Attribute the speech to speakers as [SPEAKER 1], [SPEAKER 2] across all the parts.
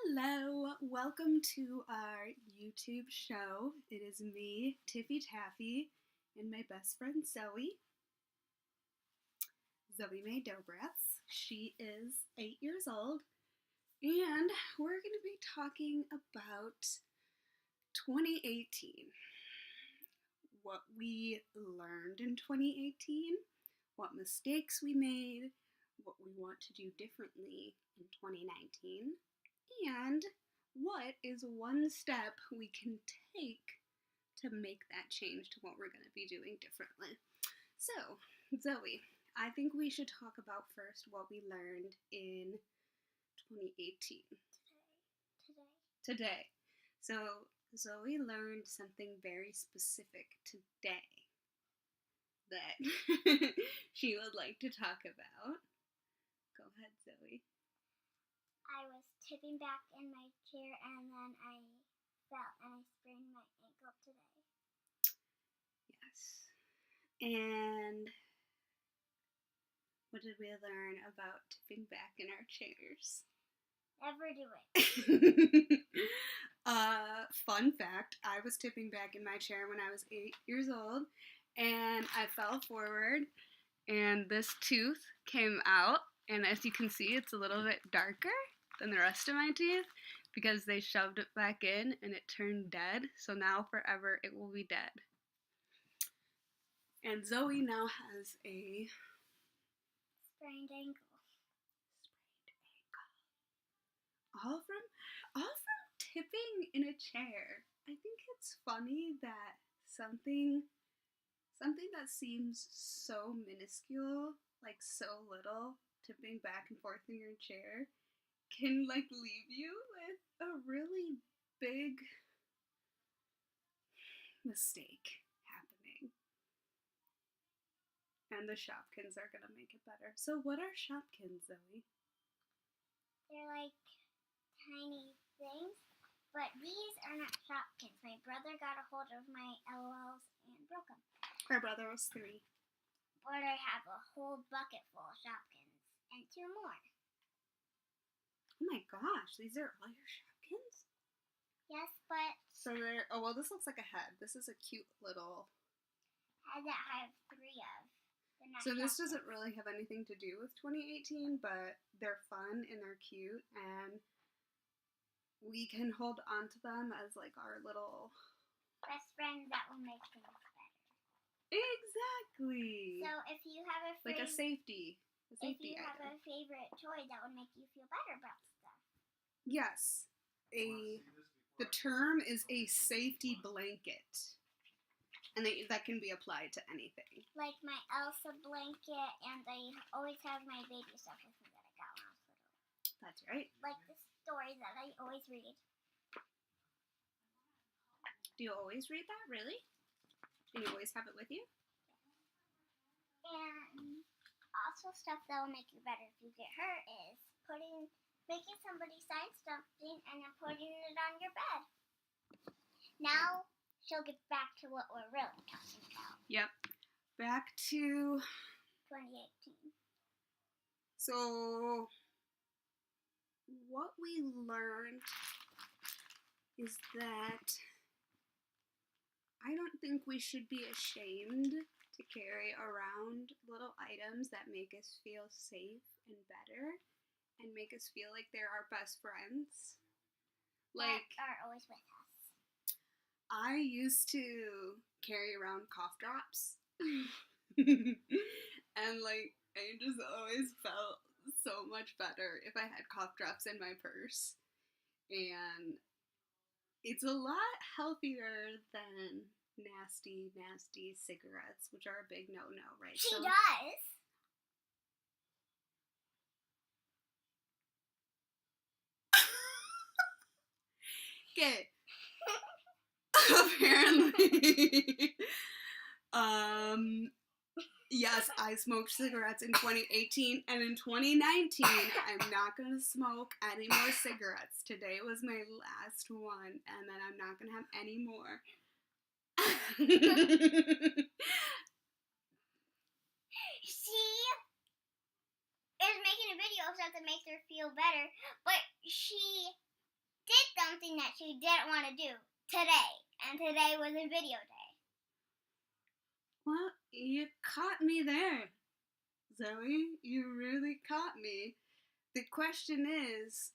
[SPEAKER 1] Hello, welcome to our YouTube show. It is me, Tiffy Taffy, and my best friend Zoe. Zoe Mae Dobratz. She is 8 years old, and we're going to be talking about 2018. What we learned in 2018, what mistakes we made, what we want to do differently in 2019, and what is one step we can take to make that change to what we're going to be doing differently. So, Zoe, I think we should talk about first what we learned in 2018. Today. So, Zoe learned something very specific today that she would like to talk about. Go ahead, Zoe.
[SPEAKER 2] I was tipping back in my chair and then I fell and I sprained my ankle today.
[SPEAKER 1] Yes. And what did we learn about tipping back in our chairs?
[SPEAKER 2] Never do it.
[SPEAKER 1] Fun fact, I was tipping back in my chair when I was 8 years old, and I fell forward, and this tooth came out, and as you can see, it's a little bit darker than the rest of my teeth because they shoved it back in and it turned dead, so now forever it will be dead. And Zoe now has a
[SPEAKER 2] sprained ankle.
[SPEAKER 1] All from tipping in a chair. I think it's funny that something that seems so minuscule, like so little, tipping back and forth in your chair, can like leave you with a really big mistake happening. And the Shopkins are gonna make it better. So what are Shopkins, Zoe?
[SPEAKER 2] They're like tiny things, but these are not Shopkins. My brother got a hold of my LOLs and broke them.
[SPEAKER 1] Our brother was 3.
[SPEAKER 2] But I have a whole bucket full of Shopkins and 2 more.
[SPEAKER 1] Oh my gosh, these are all your Shopkins?
[SPEAKER 2] Yes, but
[SPEAKER 1] so they're, oh well, this looks like a head. This is a cute little
[SPEAKER 2] head that I have 3 of.
[SPEAKER 1] So this doesn't really have anything to do with 2018, but they're fun and they're cute, and we can hold on to them as like our little
[SPEAKER 2] best friends that will make things better.
[SPEAKER 1] Exactly.
[SPEAKER 2] So if you have a
[SPEAKER 1] like a safety
[SPEAKER 2] if you
[SPEAKER 1] item.
[SPEAKER 2] have a favorite toy that would make you feel better about stuff.
[SPEAKER 1] Yes, the term is a safety blanket. And that can be applied to anything.
[SPEAKER 2] Like my Elsa blanket, and I always have my baby stuff with me that I got when I was little.
[SPEAKER 1] That's right.
[SPEAKER 2] Like the story that I always read.
[SPEAKER 1] Do you always read that, really? And you always have it with you?
[SPEAKER 2] And also stuff that will make you better if you get hurt is making somebody sign something and then putting it on your bed. Now, she'll get back to what we're really talking about.
[SPEAKER 1] Yep. Back to
[SPEAKER 2] 2018.
[SPEAKER 1] So, what we learned is that I don't think we should be ashamed to carry around little items that make us feel safe and better and make us feel like they're our best friends.
[SPEAKER 2] Like, that are always with us.
[SPEAKER 1] I used to carry around cough drops. And like, I just always felt so much better if I had cough drops in my purse. And it's a lot healthier than nasty cigarettes, which are a big no-no, right?
[SPEAKER 2] She does.
[SPEAKER 1] Okay. Apparently, yes, I smoked cigarettes in 2018, and in 2019, I'm not going to smoke any more cigarettes. Today was my last one, and then I'm not going to have any more.
[SPEAKER 2] She is making a video of stuff that makes her feel better, but she something that she didn't want to do today. And today was a video day.
[SPEAKER 1] Well, you caught me there, Zoe. You really caught me. The question is,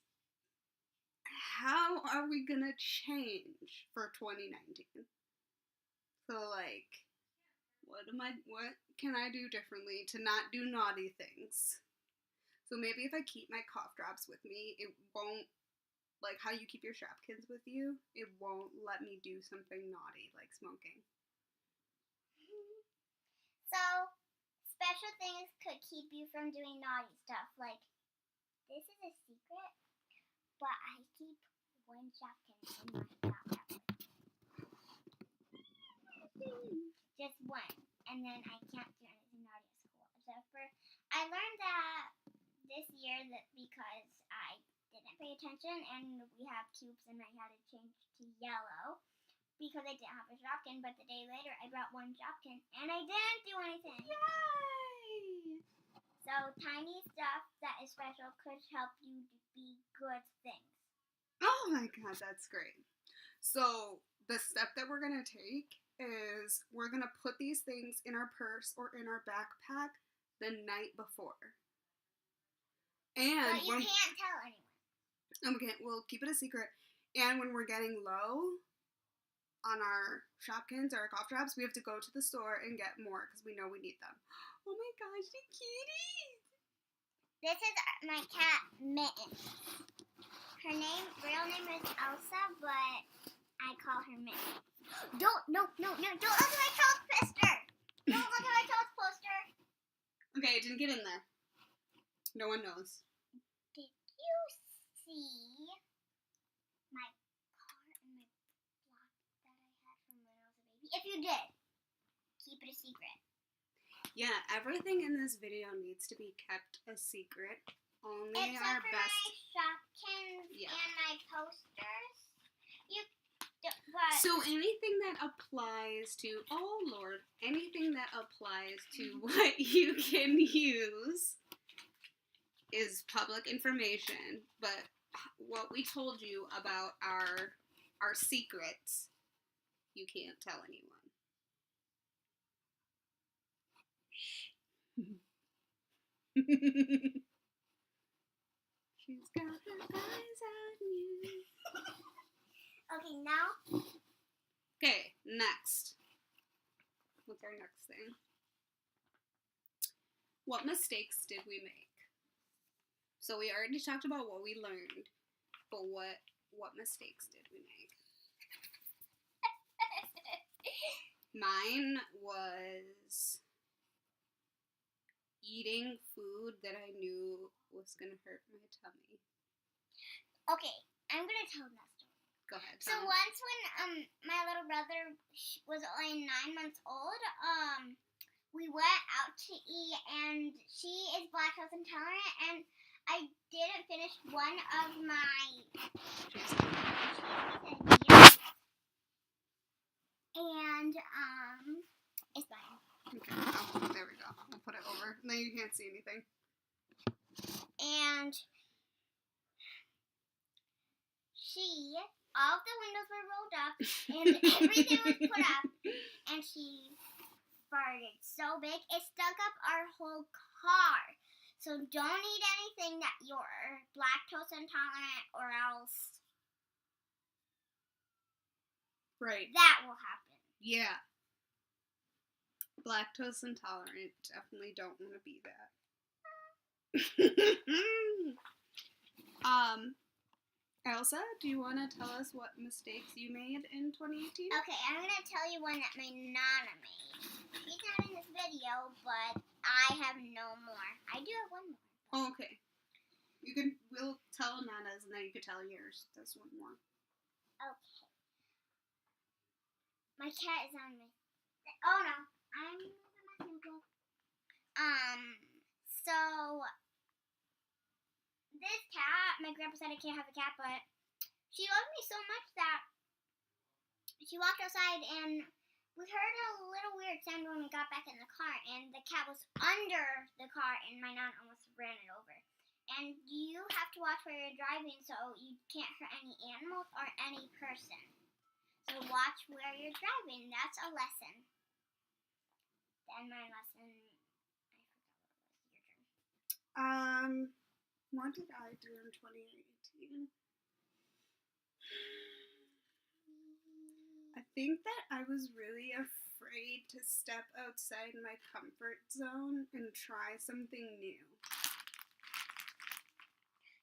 [SPEAKER 1] how are we gonna change for 2019? So, like, what can I do differently to not do naughty things? So maybe if I keep my cough drops with me, it won't, like how you keep your Shopkins with you, it won't let me do something naughty like smoking.
[SPEAKER 2] So, special things could keep you from doing naughty stuff. Like, this is a secret, but I keep one Shopkin in my backpack. Just one. And then I can't do anything naughty at school. Except for, I learned that this year that because I didn't pay attention and we have cubes and I had to change to yellow because I didn't have a Shopkin, but the day later I brought one Shopkin and I didn't do anything.
[SPEAKER 1] Yay!
[SPEAKER 2] So tiny stuff that is special could help you be good things.
[SPEAKER 1] Oh my god, that's great. So the step that we're gonna take is we're gonna put these things in our purse or in our backpack the night before. And
[SPEAKER 2] but you can't tell anyone.
[SPEAKER 1] Okay, we'll keep it a secret. And when we're getting low on our Shopkins or our cough drops, we have to go to the store and get more because we know we need them. Oh my gosh, the kitties!
[SPEAKER 2] This is my cat, Mitten. Her real name is Elsa, but I call her Mitten. Don't look at my toast poster! Don't look at my toast poster!
[SPEAKER 1] Okay, it didn't get in there. No one knows.
[SPEAKER 2] Did you see my car and my block that I had from when I was a baby? If you did, keep it a secret.
[SPEAKER 1] Yeah, everything in this video needs to be kept a secret. Only
[SPEAKER 2] Except
[SPEAKER 1] our
[SPEAKER 2] for
[SPEAKER 1] best.
[SPEAKER 2] my Shopkins and my posters.
[SPEAKER 1] So anything that applies to, oh Lord, anything that applies to what you can use is public information, but what we told you about our secrets, you can't tell anyone. She's got her eyes on you.
[SPEAKER 2] Okay, now.
[SPEAKER 1] Okay, next. What's our next thing? What mistakes did we make? So we already talked about what we learned, but what mistakes did we make? Mine was eating food that I knew was going to hurt my tummy.
[SPEAKER 2] Okay, I'm going to tell that story.
[SPEAKER 1] Go ahead.
[SPEAKER 2] So once when my little brother was only 9 months old, we went out to eat, and she is lactose intolerant, and I didn't finish one of my cheese and it's fine.
[SPEAKER 1] Okay, oh, there we go. I'll put it over. Now you can't see anything.
[SPEAKER 2] And all of the windows were rolled up, and everything was put up, and she farted so big, it stuck up our whole car. So don't eat anything that you're lactose intolerant, or else that will happen.
[SPEAKER 1] Yeah. Lactose intolerant. Definitely don't want to be that. Elsa, do you want to tell us what mistakes you made in 2018?
[SPEAKER 2] Okay, I'm going to tell you one that my Nana made. She's not in this video, but I have no more. I do have one more.
[SPEAKER 1] Oh, okay. We'll tell Nana's and then you can tell yours. There's one more.
[SPEAKER 2] Okay. My cat is on me. Oh no, I'm moving my finger. So this cat, my grandpa said I can't have a cat, but she loved me so much that she walked outside and we heard a little weird sound when we got back in the car, and the cat was under the car, and my Nana almost ran it over. And you have to watch where you're driving so you can't hurt any animals or any person. So watch where you're driving. That's a lesson. Then my lesson, I forgot what it was. Your turn.
[SPEAKER 1] What did I do in 2018? I think that I was really afraid to step outside my comfort zone and try something new.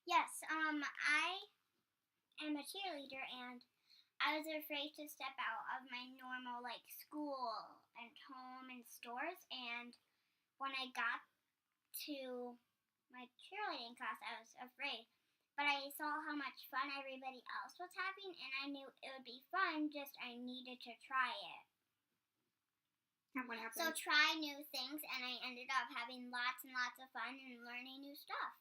[SPEAKER 2] Yes, I am a cheerleader and I was afraid to step out of my normal school and home and stores, and when I got to my cheerleading class I was afraid. But I saw how much fun everybody else was having and I knew it would be fun, just I needed to try it.
[SPEAKER 1] And what happened?
[SPEAKER 2] So try new things and I ended up having lots and lots of fun and learning new stuff.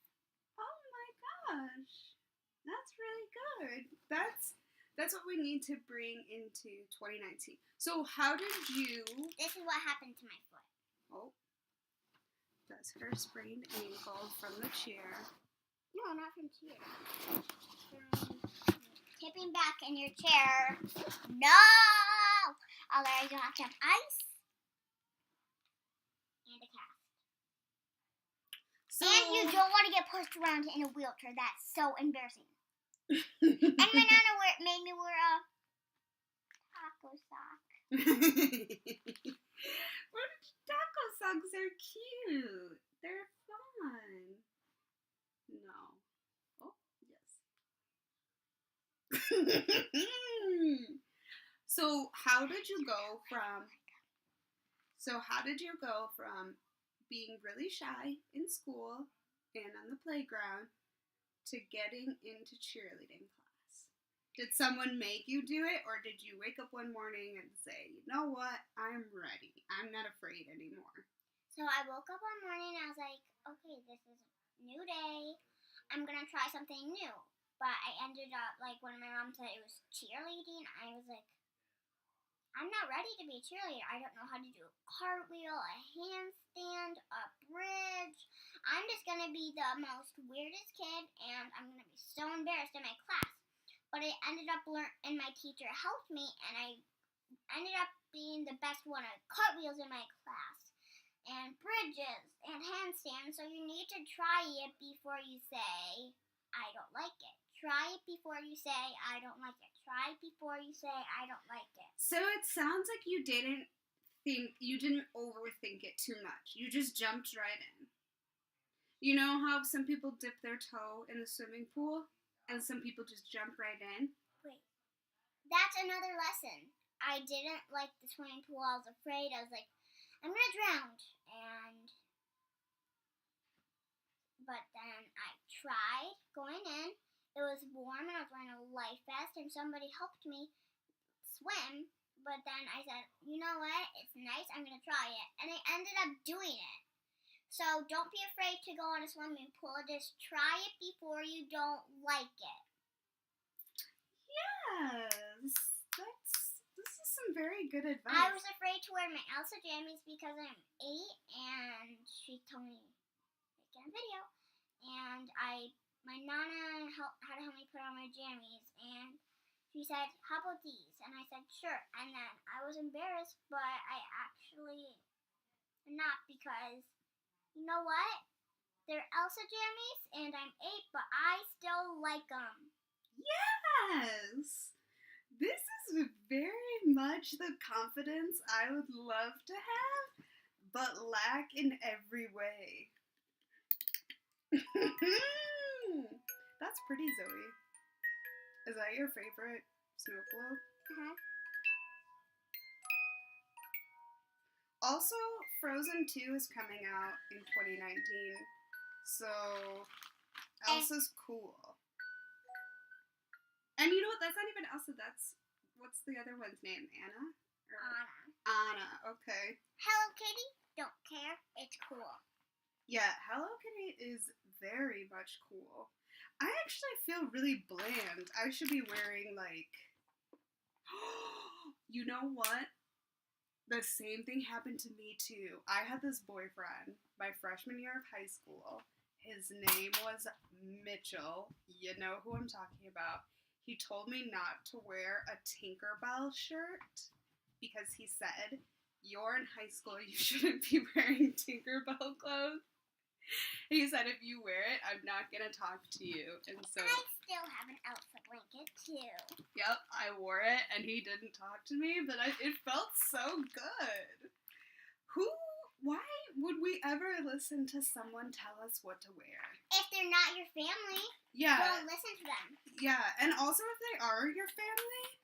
[SPEAKER 1] Oh my gosh. That's really good. That's what we need to bring into 2019. So how did you...
[SPEAKER 2] This is what happened to my foot.
[SPEAKER 1] Oh. That's her sprained ankle from the chair.
[SPEAKER 2] No, not from chair. From tipping back in your chair. No! Otherwise you'll have to have ice and a cast.
[SPEAKER 1] So...
[SPEAKER 2] And you don't want to get pushed around in a wheelchair. That's so embarrassing. And my nana made me wear a taco sock.
[SPEAKER 1] Taco socks are cute. They're fun. No. Oh, yes. So how did you go from being really shy in school and on the playground to getting into cheerleading class? Did someone make you do it, or did you wake up one morning and say, you know what, I'm ready. I'm not afraid anymore?
[SPEAKER 2] So I woke up one morning and I was like, okay, this is a new day. I'm going to try something new. But I ended up, when my mom said it was cheerleading, I was like, I'm not ready to be a cheerleader. I don't know how to do a cartwheel, a handstand, a bridge. I'm just going to be the most weirdest kid, and I'm going to be so embarrassed in my class. But I ended up and my teacher helped me, and I ended up being the best one at cartwheels in my class, and bridges, and handstands. So you need to try it before you say, I don't like it. Try it before you say, I don't like it. Try it before you say, I don't like it.
[SPEAKER 1] So it sounds like you didn't overthink it too much. You just jumped right in. You know how some people dip their toe in the swimming pool and some people just jump right in?
[SPEAKER 2] Wait. That's another lesson. I didn't like the swimming pool. I was afraid. I was like, I'm going to drown. But then I tried going in. It was warm and I was wearing a life vest and somebody helped me swim. But then I said, you know what? It's nice. I'm going to try it. And I ended up doing it. So don't be afraid to go in a swimming pool. Just try it before you don't like it.
[SPEAKER 1] Yes. This is some very good advice.
[SPEAKER 2] I was afraid to wear my Elsa jammies because I'm 8 and she told me to make a video. And my nana had to help me put on my jammies, and she said, how about these? And I said, sure. And then I was embarrassed, but I actually not, because you know what? They're Elsa jammies, and I'm 8, but I still like them.
[SPEAKER 1] Yes! This is very much the confidence I would love to have, but lack in every way. That's pretty, Zoe. Is that your favorite snow globe?
[SPEAKER 2] Uh-huh.
[SPEAKER 1] Also, Frozen 2 is coming out in 2019, so Elsa's cool. And you know what? That's not even Elsa. What's the other one's name? Anna? Anna. Okay.
[SPEAKER 2] Hello Kitty? Don't care. It's cool.
[SPEAKER 1] Yeah, Hello Kitty is very much cool. I actually feel really bland. I should be wearing you know what? The same thing happened to me too. I had this boyfriend my freshman year of high school. His name was Mitchell. You know who I'm talking about. He told me not to wear a Tinkerbell shirt because he said, "You're in high school, you shouldn't be wearing Tinkerbell clothes." He said, "If you wear it, I'm not going to talk to you." And so,
[SPEAKER 2] I still have an Elsa blanket, too.
[SPEAKER 1] yep, I wore it, and he didn't talk to me, but it felt so good. Why would we ever listen to someone tell us what to wear?
[SPEAKER 2] If they're not your family,
[SPEAKER 1] Yeah.
[SPEAKER 2] don't listen to them.
[SPEAKER 1] Yeah, and also if they are your family,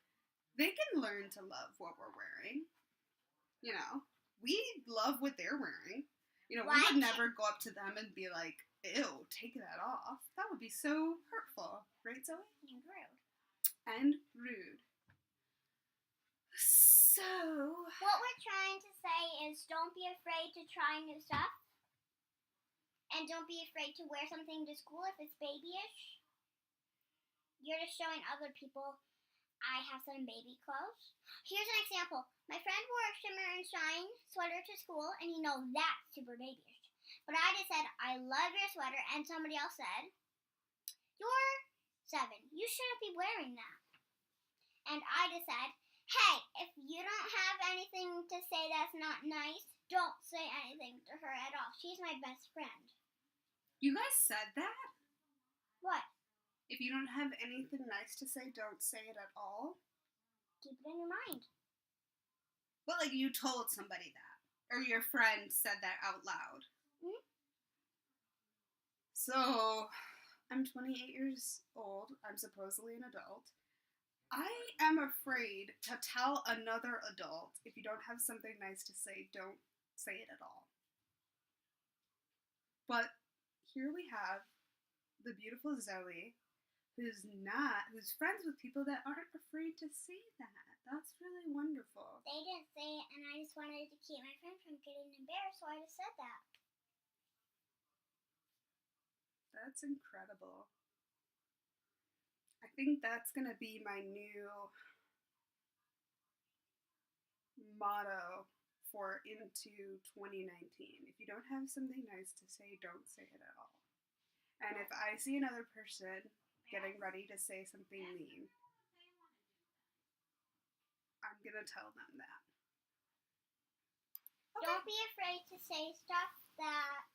[SPEAKER 1] they can learn to love what we're wearing. You know, we love what they're wearing. You know, we would never go up to them and be like, "Ew, take that off." That would be so hurtful. Right, Zoe?
[SPEAKER 2] And rude.
[SPEAKER 1] And rude. So,
[SPEAKER 2] what we're trying to say is don't be afraid to try new stuff. And don't be afraid to wear something to school if it's babyish. You're just showing other people, I have some baby clothes. Here's an example. My friend wore a shimmer and shine sweater to school, and that's super babyish. But I just said, "I love your sweater," and somebody else said, "You're 7. You shouldn't be wearing that." And I just said, "Hey, if you don't have anything to say that's not nice, don't say anything to her at all. She's my best friend."
[SPEAKER 1] You guys said that?
[SPEAKER 2] What?
[SPEAKER 1] If you don't have anything nice to say, don't say it at all?
[SPEAKER 2] Keep it in your mind.
[SPEAKER 1] But like you told somebody that. Or your friend said that out loud.
[SPEAKER 2] Mm-hmm.
[SPEAKER 1] So, I'm 28 years old. I'm supposedly an adult. I am afraid to tell another adult, if you don't have something nice to say, don't say it at all. But here we have the beautiful Zoe, who's friends with people that aren't afraid to say that. That's really wonderful.
[SPEAKER 2] They didn't say it, and I just wanted to keep my friend from getting embarrassed, so I just said that.
[SPEAKER 1] That's incredible. I think that's going to be my new motto for into 2019. If you don't have something nice to say, don't say it at all. And if I see another person getting ready to say something mean, I'm going to tell them that.
[SPEAKER 2] Okay. Don't be afraid to say stuff that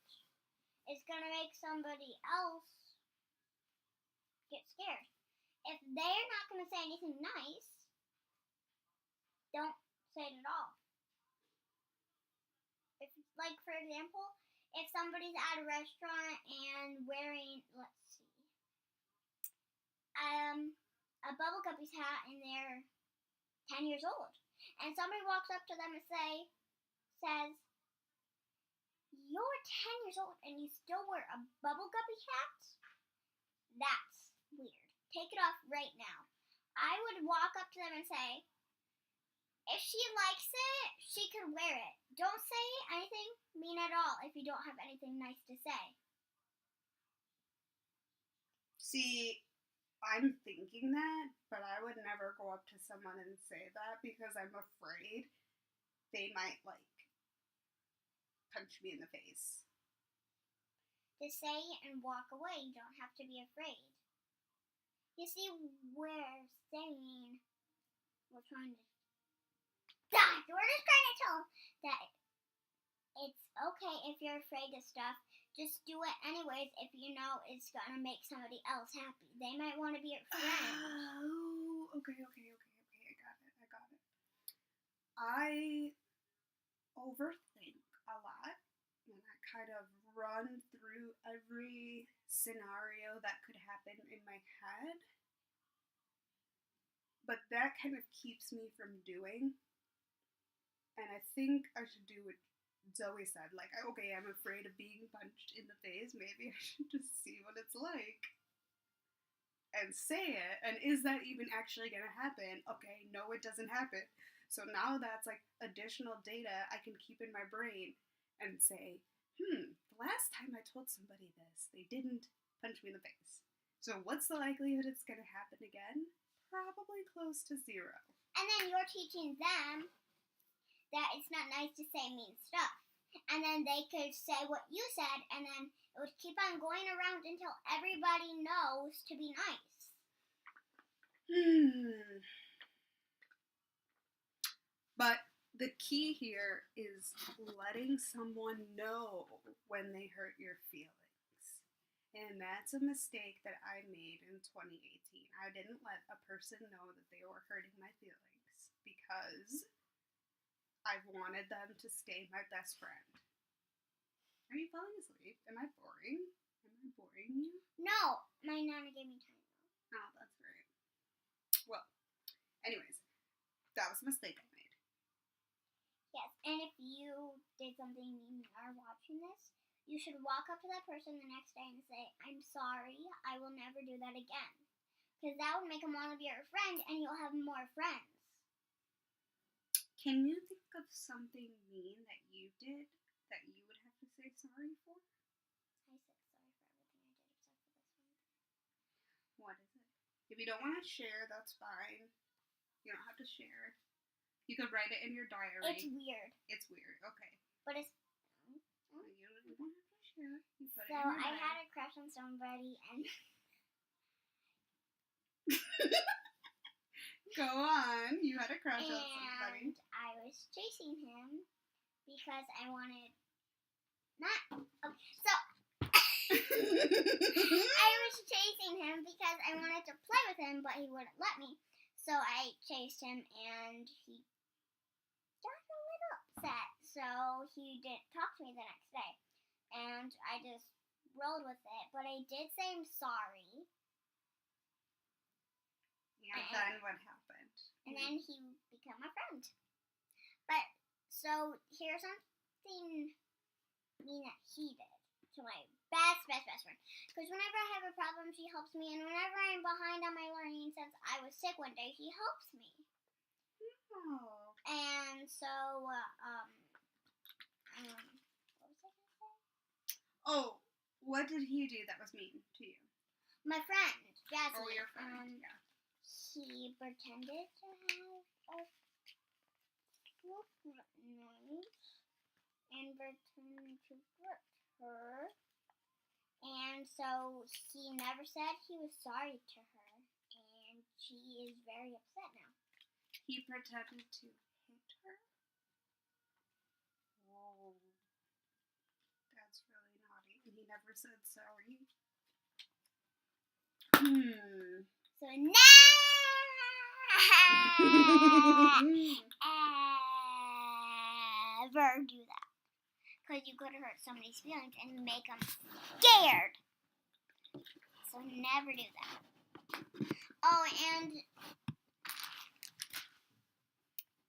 [SPEAKER 2] is going to make somebody else get scared. If they're not going to say anything nice, don't say it at all. If, like, for example, if somebody's at a restaurant and wearing, let's see, a Bubble Guppies hat and they're 10 years old, and somebody walks up to them and says, "You're 10 years old and you still wear a Bubble Guppy hat?" That's weird. Take it off right now. I would walk up to them and say, if she likes it, she can wear it. Don't say anything mean at all if you don't have anything nice to say.
[SPEAKER 1] See, I'm thinking that, but I would never go up to someone and say that because I'm afraid they might, punch me in the face.
[SPEAKER 2] Just say and walk away. You don't have to be afraid. You see, we're saying, we're just trying to tell that it's okay if you're afraid of stuff. Just do it anyways if you know it's going to make somebody else happy. They might want to be your friend.
[SPEAKER 1] Oh, okay. I got it. I overthink a lot, and I kind of run through every scenario that could happen in my head. But that kind of keeps me from doing. And I think I should do what Zoe said. Okay, I'm afraid of being punched in the face. Maybe I should just see what it's like. And say it. And is that even actually going to happen? Okay, no, it doesn't happen. So now that's additional data I can keep in my brain and say, the last time I told somebody this, they didn't punch me in the face. So what's the likelihood it's going to happen again? Probably close to 0.
[SPEAKER 2] And then you're teaching them that it's not nice to say mean stuff. And then they could say what you said, and then it It would keep on going around until everybody knows to be nice.
[SPEAKER 1] But the key here is letting someone know when they hurt your feelings. And that's a mistake that I made in 2018. I didn't let a person know that they were hurting my feelings because I wanted them to stay my best friend. Are you falling asleep? Am I boring? Am I boring you?
[SPEAKER 2] No, my nana gave me time.
[SPEAKER 1] Oh, that's great. Well, anyways, that was a mistake I made.
[SPEAKER 2] Yes, and if you did something mean and are watching this, you should walk up to that person the next day and say, I'm sorry, I will never do that again. Because that would make them want to be your friend and you'll have more friends.
[SPEAKER 1] Can you think of something mean that you did that you would have to say sorry for?
[SPEAKER 2] I said sorry for everything I did except for this one.
[SPEAKER 1] What is it? If you don't want to share, that's fine. You don't have to share. You could write it in your diary.
[SPEAKER 2] It's weird.
[SPEAKER 1] It's weird, okay.
[SPEAKER 2] But it's...
[SPEAKER 1] You don't have to share. You put
[SPEAKER 2] So
[SPEAKER 1] it in your
[SPEAKER 2] I
[SPEAKER 1] diary.
[SPEAKER 2] had a crush on somebody and...
[SPEAKER 1] Go on. You had a crush on somebody.
[SPEAKER 2] And I was chasing him because I wanted... Not... Okay, so... I was chasing him because I wanted to play with him, but he wouldn't let me. So I chased him, and he got a little upset. So he didn't talk to me the next day. And I just rolled with it. But I did say I'm sorry.
[SPEAKER 1] And then what happened?
[SPEAKER 2] And then he became my friend. But, so here's something mean that he did to my best friend. Because whenever I have a problem, she helps me. And whenever I'm behind on my learning, since I was sick one day, he helps me.
[SPEAKER 1] Oh.
[SPEAKER 2] And so, what was I going to say?
[SPEAKER 1] Oh, what did he do that was mean to you?
[SPEAKER 2] My friend, Jasmine.
[SPEAKER 1] Oh, your friend, yeah.
[SPEAKER 2] He pretended to have a flip nose and pretended to hurt her. And so he never said he was sorry to her, and she is very upset now.
[SPEAKER 1] He pretended to hit her? Whoa. That's really naughty. And he never said sorry.
[SPEAKER 2] So never do that. Because you could hurt somebody's feelings and make them scared. So never do that. Oh, and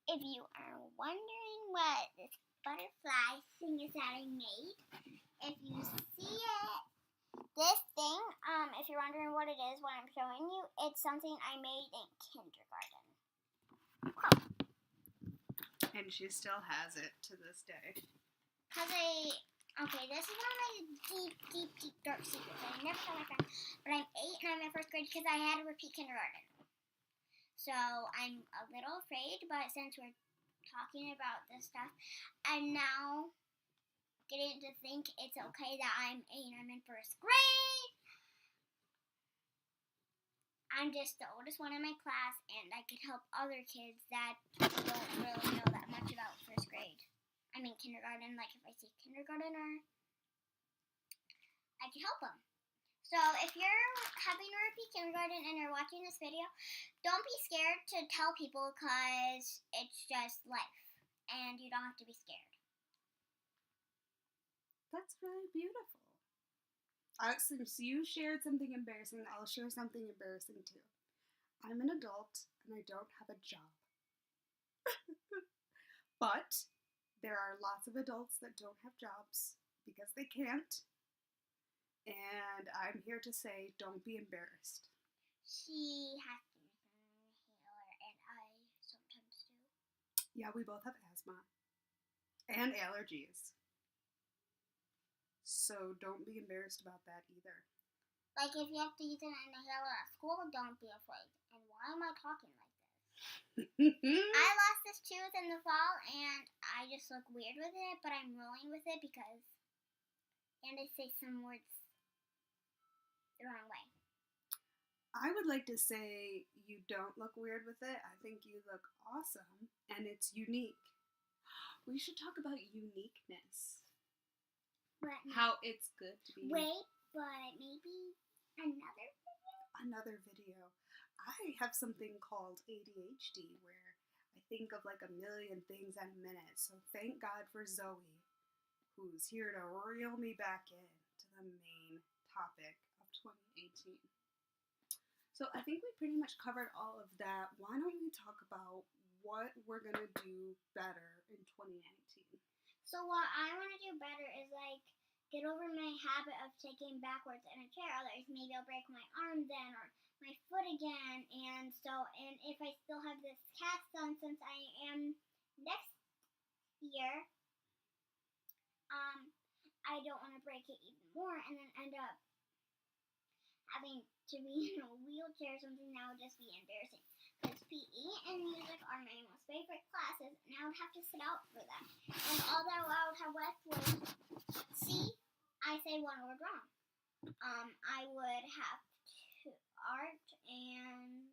[SPEAKER 2] if you are wondering what this butterfly thing is that I made, if you see it, this thing, if you're wondering what it is, what I'm showing you, it's something I made in kindergarten.
[SPEAKER 1] And she still has it to this day.
[SPEAKER 2] Okay, this is one of my deep dark secrets. I never tell my friends, but I'm 8 and I'm in 1st grade because I had to repeat kindergarten. So I'm a little afraid, but since we're talking about this stuff, I'm now getting to think it's okay that I'm 8 and I'm in 1st grade. I'm just the oldest one in my class, and I could help other kids that don't really know that much about 1st grade. I mean kindergarten, like if I see a kindergartner, I can help them. So if you're having to repeat kindergarten and you're watching this video, don't be scared to tell people because it's just life, and you don't have to be scared.
[SPEAKER 1] That's really beautiful. Since you shared something embarrassing, I'll share something embarrassing too. I'm an adult and I don't have a job. But there are lots of adults that don't have jobs because they can't. And I'm here to say, don't be embarrassed.
[SPEAKER 2] She has to make an inhaler, and I sometimes do.
[SPEAKER 1] Yeah, we both have asthma and allergies. So don't be embarrassed about that either.
[SPEAKER 2] Like if you have to use an inhaler at school, don't be afraid. And why am I talking like this? I lost this tooth in the fall, and I just look weird with it, but I'm rolling with it because And I say some words the wrong way.
[SPEAKER 1] I would like to say you don't look weird with it. I think you look awesome, and it's unique. We should talk about uniqueness.
[SPEAKER 2] But
[SPEAKER 1] How it's good to be
[SPEAKER 2] wait, but maybe
[SPEAKER 1] another video. I have something called ADHD where I think of like a million things in a minute. So thank God for Zoe, who's here to reel me back in to the main topic of 2018. So I think we pretty much covered all of that. Why don't we talk about what we're going to do better in 2019?
[SPEAKER 2] So what I want to do better is like get over my habit of taking backwards in a chair. Otherwise, maybe I'll break my arm then or my foot again. And if I still have this cast on since I am next year, I don't want to break it even more and then end up having to be in a wheelchair or something. That would just be embarrassing. Because PE and music are my most favorite classes, and I would have to sit out for them. And all that I would have left was, see, I say one word wrong. I would have to art and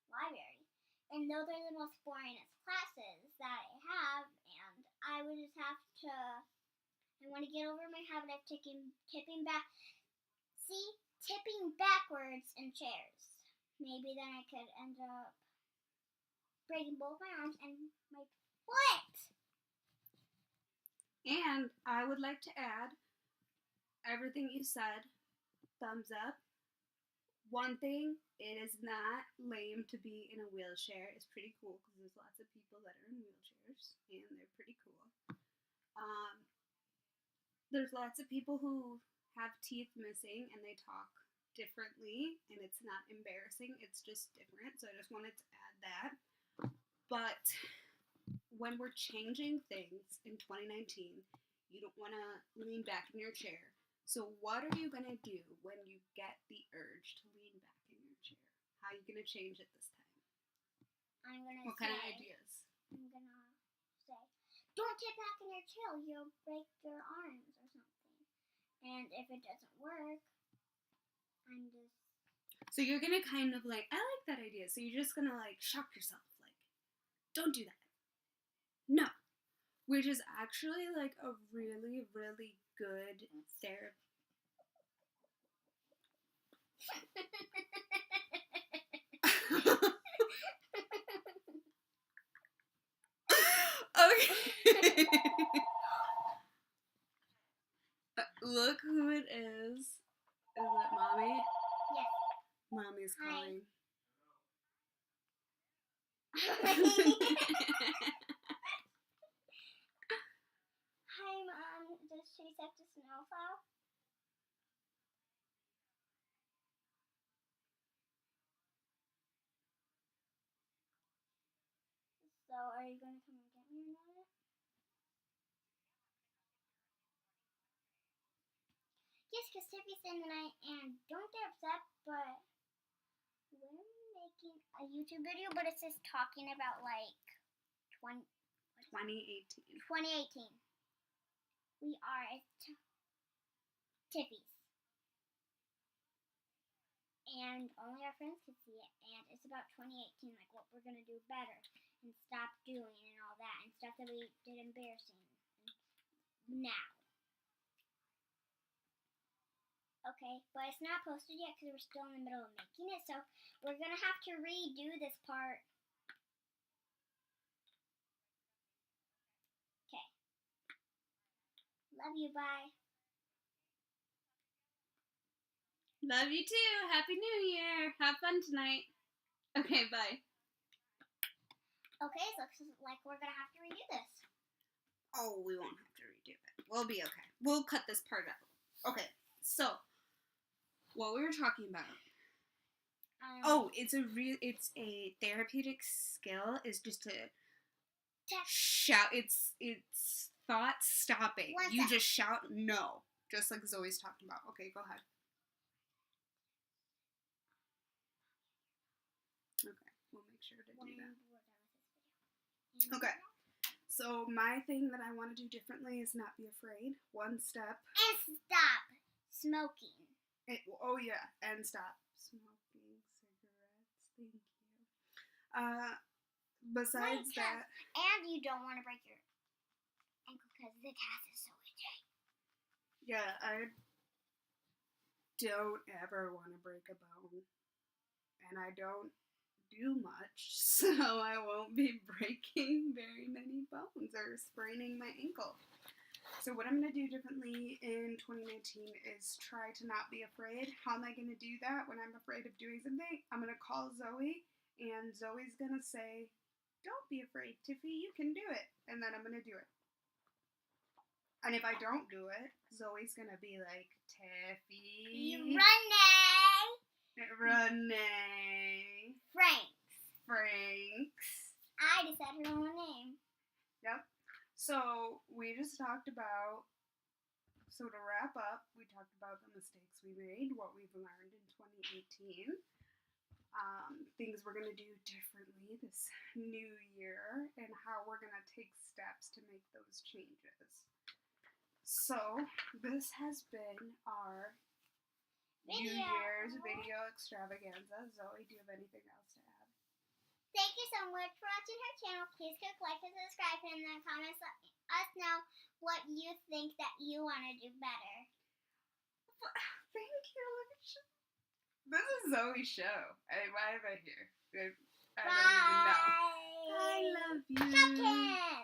[SPEAKER 2] library. And those are the most boringest classes that I have, and I would just have to, I want to get over my habit of tipping backwards in chairs. Maybe then I could end up breaking both my arms and my foot.
[SPEAKER 1] And I would like to add everything you said, thumbs up. One thing, it is not lame to be in a wheelchair. It's pretty cool because there's lots of people that are in wheelchairs and they're pretty cool. There's lots of people who have teeth missing and they talk differently, and it's not embarrassing, it's just different. So I just wanted to add that. But when we're changing things in 2019, you don't want to lean back in your chair. So what are you going to do when you get the urge to lean back in your chair? How are you going to change it this time? What kind of ideas?
[SPEAKER 2] I'm going to say, don't tip back in your chair, you'll break your arms or something. And if it doesn't work, I'm just...
[SPEAKER 1] So you're going to kind of like, I like that idea. So you're just going to like shock yourself. Like, don't do that. No. Which is actually like a really, really good therapy. Okay. Look who it is. Is it Mommy?
[SPEAKER 2] Yes.
[SPEAKER 1] Mommy's calling.
[SPEAKER 2] Hi, Mom. Does Chase have to snowplow? So, are you going to come and get me or not? Yes, because Tiffy said tonight, and don't get upset, but we're making a YouTube video, but it says talking about like
[SPEAKER 1] 2018.
[SPEAKER 2] 2018. We are at Tiffy's. And only our friends can see it. And it's about 2018, like what we're going to do better and stop doing and all that. And stuff that we did embarrassing now. Okay, but it's not posted yet because we're still in the middle of making it. So we're going to have to redo this part. Okay. Love you, bye.
[SPEAKER 1] Love you too. Happy New Year. Have fun tonight. Okay, bye.
[SPEAKER 2] Okay, so it looks like we're going to have to redo this.
[SPEAKER 1] Oh, we won't have to redo it. We'll be okay. We'll cut this part out. Okay, so what we were talking about. It's a therapeutic skill is just to shout. It's thought stopping. You just shout no, just like Zoe's talking about. Okay, go ahead. Okay, we'll make sure to do that. Okay, so my thing that I want to do differently is not be afraid. One step.
[SPEAKER 2] And stop smoking.
[SPEAKER 1] Oh yeah, and stop smoking cigarettes. Thank you. Besides that,
[SPEAKER 2] and you don't want to break your ankle because the cast is so itchy.
[SPEAKER 1] yeah, I don't ever want to break a bone, and I don't do much, so I won't be breaking very many bones or spraining my ankle. So what I'm going to do differently in 2019 is try to not be afraid. How am I going to do that when I'm afraid of doing something? I'm going to call Zoe, and Zoe's going to say, "Don't be afraid, Tiffy, you can do it." And then I'm going to do it. And if I don't do it, Zoe's going to be like, "Tiffy, Renee, Franks.
[SPEAKER 2] I just said her own name.
[SPEAKER 1] Yep. So we just talked about, so to wrap up, we talked about the mistakes we made, what we've learned in 2018, things we're going to do differently this new year, and how we're going to take steps to make those changes. So this has been our New Year's video extravaganza. Zoe, do you have anything else to add?
[SPEAKER 2] Thank you so much for watching her channel. Please click like and subscribe, and in the comments let us know what you think that you want to do better.
[SPEAKER 1] Thank you. This is Zoe's show. Why am I here? I don't even know. I love you.
[SPEAKER 2] Second.